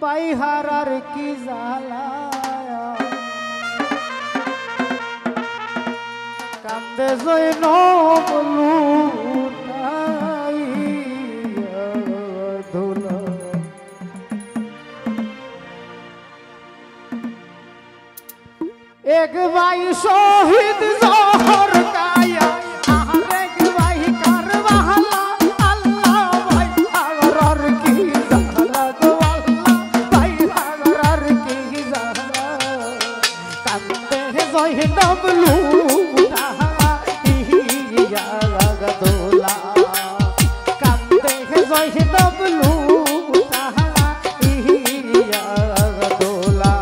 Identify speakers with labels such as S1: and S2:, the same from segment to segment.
S1: পাইহারার কি জ্বালা কান্দে জৈনব লুটাইয়া ধুলা এক ভাই শহীদ জহর কায়া আরেক ভাই কারবালা আল্লাহ ভাই আগরার কি জ্বালা গো আল্লাহ ভাই আগরার কি জ্বালা কান্দে জৈনব লুটাইয়া ধুলা কান্দে জৈনব লুটাইয়া ধুলা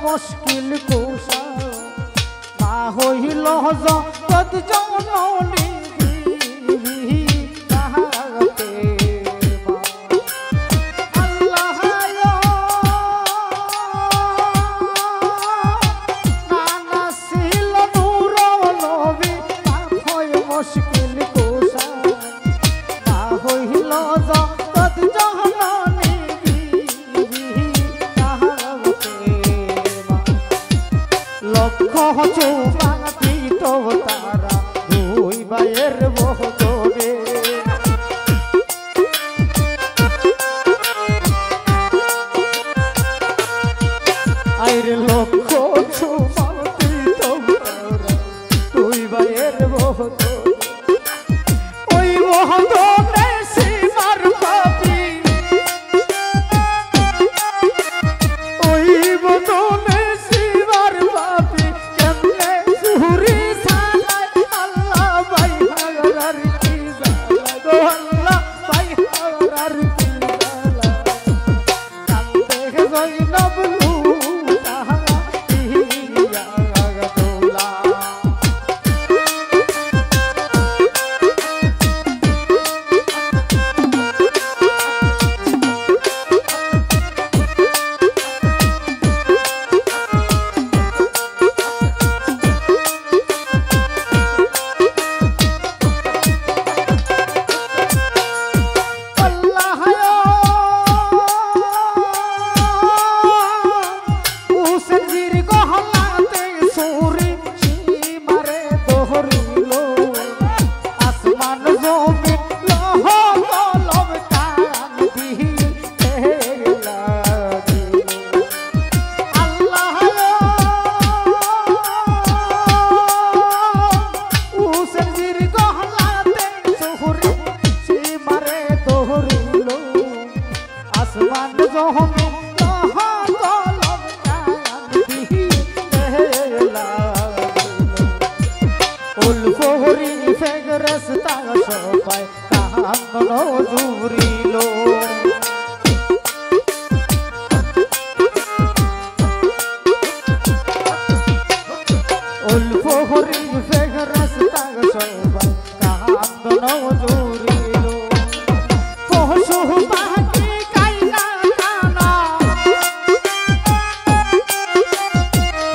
S1: মুশকিল কুশা মা হইল জগৎ জননী তাহাতে আল্লাহ নানা ছিল নূর নবী পাপ হয় মুশকিল কুশা মা হইল জগৎ জননী লক্ষ চৌবাতি তো তারা জমি লহ কলম কান দিতে লাগিল আল্লাহ উসের গহলাতে সুহুরি সীমারে দহরিল আসমান জমি লহ কলম কান দিতে লাগিল উলফহরি ফেগরস্তা সবাই কাহান্ন জুরিল উলফহরি ফেগরস্তা সবাই কাহান্ন জুরিল পশু পাখি কাইনা কানা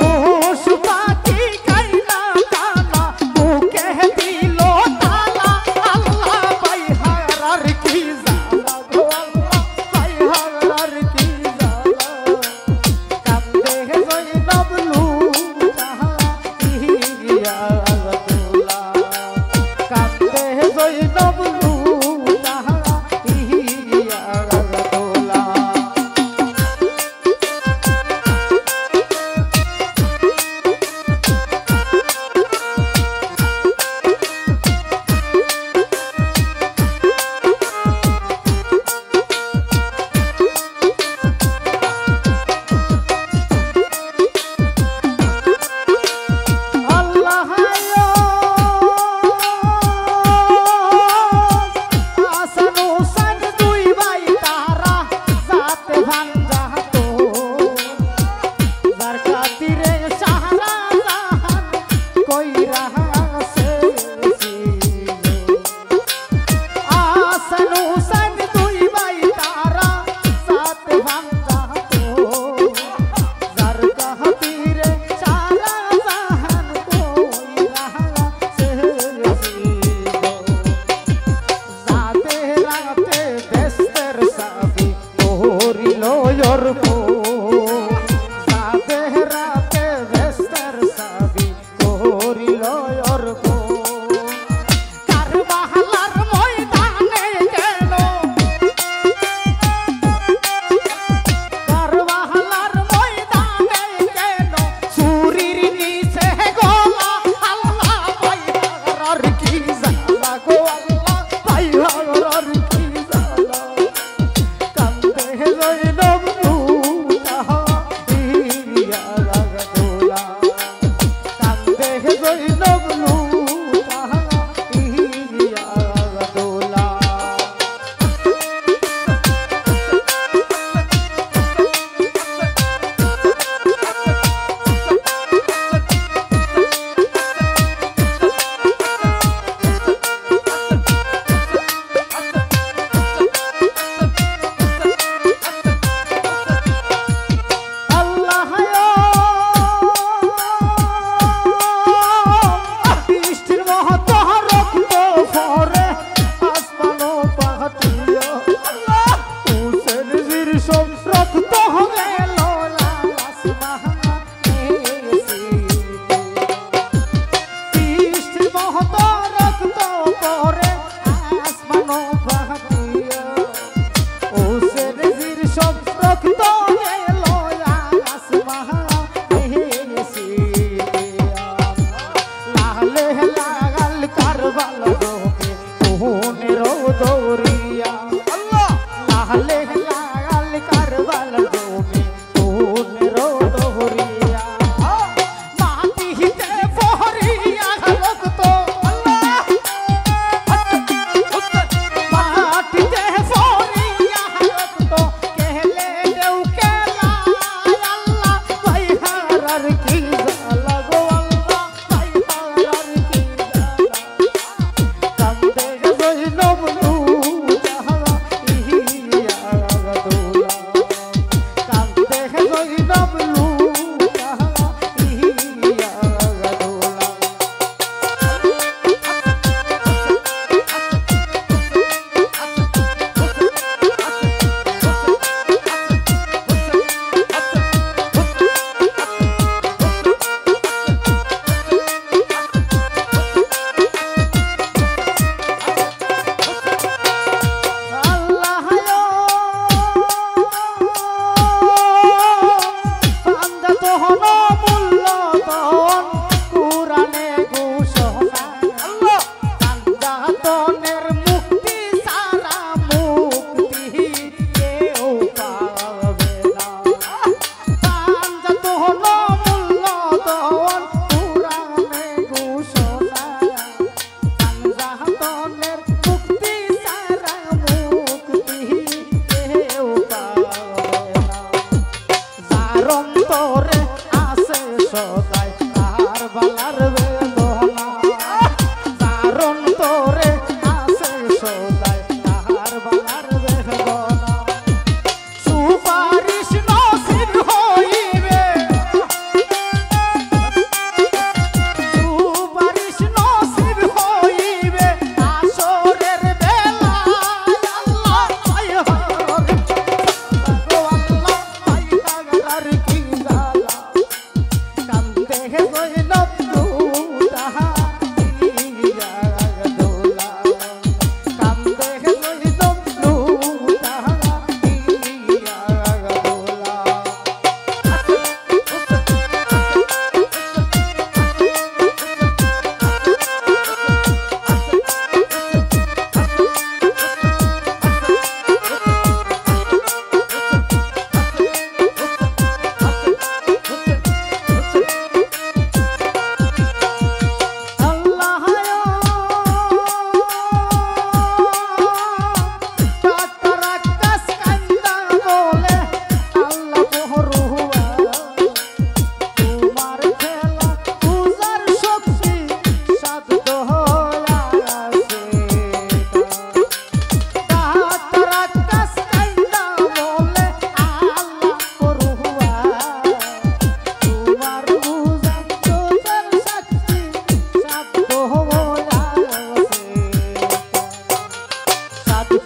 S1: পশু পাখি কাইনা কানা বুকে দিল তালা আল্লাহ বাইহার কি জালা গো আল্লাহ বাইহার কি জালা কান্দে জয়নব লুটা ইয়া আব্দুল্লাহ কান্দে জয়নব লুটা ইয়া আব্দুল্লাহ আল্লাহ আসান হুসাইন দুই ভাই তারা জাতে ভাঞ্জা তো যার খাতিরে সাহারা জাহান কইরা সে আসান হুসাইন দুই ভাই তারা জাতে ভাঞ্জা তো যার খাতিরে সারা জাহান কইরা সে রাতে রাতে দেশের সাবি তোরিল ইরকো রাতে রাতে দেশের সাবি তোরিল ইরকো কারবালার ময়দানে গেল কারবালার ময়দানে গেল ছুরির নিচে গলা আল্লাহ বাইহার কি জালা গো আল্লাহ বাইহার কি জালা কান্দে জয়নব লুটা ইয়া আব্দুল্লাহ কান্দে জয়নব লুটা ইয়া আব্দুল্লাহ আল্লাহ বৃষ্টির মহত রক্ত ফরে আসমানো পাহাটিয়া উসের জির সব রক্ত গেল আসমানে বৃষ্টির মহত রক্ত পরে আসমানো পাহাটিয়া উসের জির সব রক্ত গেল লালে লাগাল কারবাল রোকে কোনের দৌরিয়া আল্লাহ লালে লাগাল কারবাল রোকে কোনের দৌরিয়া মাটিতে পড়িয়া রক্ত আল্লাহ মাটিতে পড়িয়া রক্ত কেলে দেউ কেলা আল্লাহ বাইহার কি জালা গো আল্লাহ বাইহার কি জালা কান্দে জয়নব লুটা ইয়া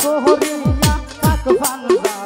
S1: করিয়া পাক ফানজা